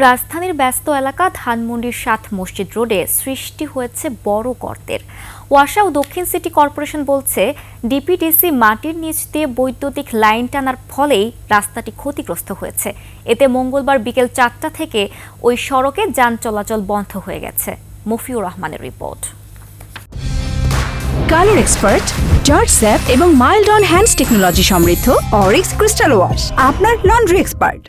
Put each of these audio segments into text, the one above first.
রাজধানীর ব্যস্ত এলাকা ধানমন্ডির ৭ মসজিদ রোডে সৃষ্টি হয়েছে বড় গর্তের। ওয়াসা ও দক্ষিণ সিটি কর্পোরেশন বলছে, ডিপিডিসি মাটির নিচ দিয়ে বৈদ্যুতিক লাইন টানার ফলেই রাস্তাটি ক্ষতিগ্রস্ত হয়েছে। এতে মঙ্গলবার বিকেল ৪টা থেকে ওই সড়কে যান চলাচল বন্ধ হয়ে গেছে। মফিউর রহমানের report. Colour expert, George sap এবং মাইল্ড অন হ্যান্ডস টেকনোলজি সমৃদ্ধ অরিক্স ক্রিস্টাল ওয়াশ আপনার লন্ড্রি এক্সপার্ট।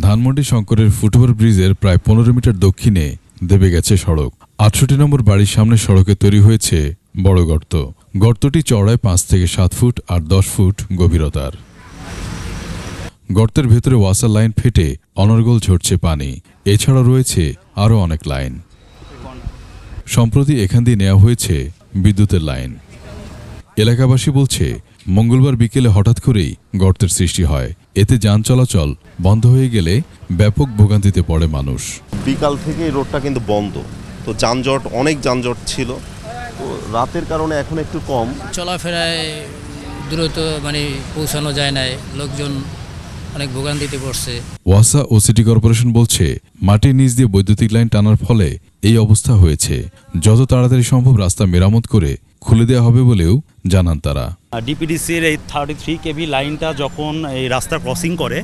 ধানমন্ডি শঙ্করের ফুটওভার ব্রিজের প্রায় ১৫ মিটার দক্ষিণে দেবে গেছে সড়ক। ৬৮ নম্বর বাড়ির সামনে সড়কে তৈরি হয়েছে বড় গর্ত। গর্তটি চওড়ায় ৫ থেকে ৭ ফুট আর ১০ ফুট গভীরতার। গর্তের ভেতরে ওয়াসার লাইন ফেটে অনর্গল ঝরছে পানি। এছাড়া রয়েছে আরও অনেক লাইন। সম্প্রতি এখান দিয়ে নেওয়া হয়েছে বিদ্যুতের লাইন। এলাকাবাসী বলছে, মঙ্গলবার বিকেলে হঠাৎ করেই গর্তের সৃষ্টি হয়। এতে যান চলাচল বন্ধ হয়ে গেলে ব্যাপক ভোগান্তিতে পড়ে মানুষ। বিকাল থেকে এই রোডটা কিন্তু বন্ধ, তো যানজট, অনেক যানজট ছিল। তো রাতের কারণে এখন একটু কম চলাফেরায় দ্রুত পৌঁছানো যায় না, লোকজন অনেক ভোগান্তিতে পড়ছে। ওয়াসা ও সিটি কর্পোরেশন বলছে, মাটির নিচ দিয়ে বৈদ্যুতিক লাইন টানার ফলে এই অবস্থা হয়েছে। যত তাড়াতাড়ি সম্ভব রাস্তা মেরামত করে খুলে দেওয়া হবে বলেও জানান তারা। ডিপিডিসির এই 33 কেভি লাইনটা যখন এই রাস্তা ক্রসিং করে,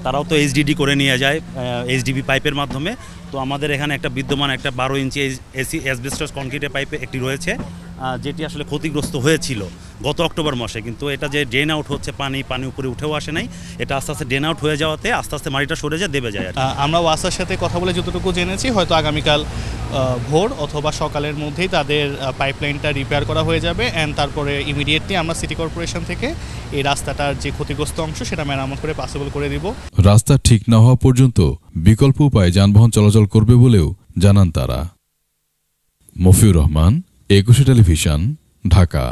তারাও তো এইচডিডি করে নিয়ে যায় এইচডিবি পাইপের মাধ্যমে। তো আমাদের এখানে একটা বিদ্যমান একটা 12 ইঞ্চি এসি অ্যাসবেস্টস কংক্রিটের পাইপে একটি রয়েছে, যেটি আসলে ক্ষতিগ্রস্ত হয়েছিল গত অক্টোবর মাসে। কিন্তু এটা যে ড্রেন আউট হচ্ছে, পানি উপরে উঠেও আসে নাই, এটা আস্তে আস্তে ড্রেন আউট হয়ে যাওয়াতে আস্তে আস্তে মাটিটা সরে যায়, দেবে যায়। আমরা ওয়াসার সাথে কথা বলে যতটুকু জেনেছি, হয়তো আগামীকাল ভোর অথবা সকালের মধ্যেই তাদের পাইপলাইনটা রিপেয়ার করা হয়ে যাবে। অ্যান্ড তারপরে ইমিডিয়েটলি আমরা সিটি কর্পোরেশন থেকে এই রাস্তাটার যে ক্ষতিগ্রস্ত অংশ সেটা মেরামত করে পসিবল করে দিব। রাস্তা ঠিক না হওয়া পর্যন্ত বিকল্প উপায়ে যানবাহন চলাচল করবে বলেও জানান তারা। মফিউর রহমান, ২১ টেলিভিশন, ঢাকা।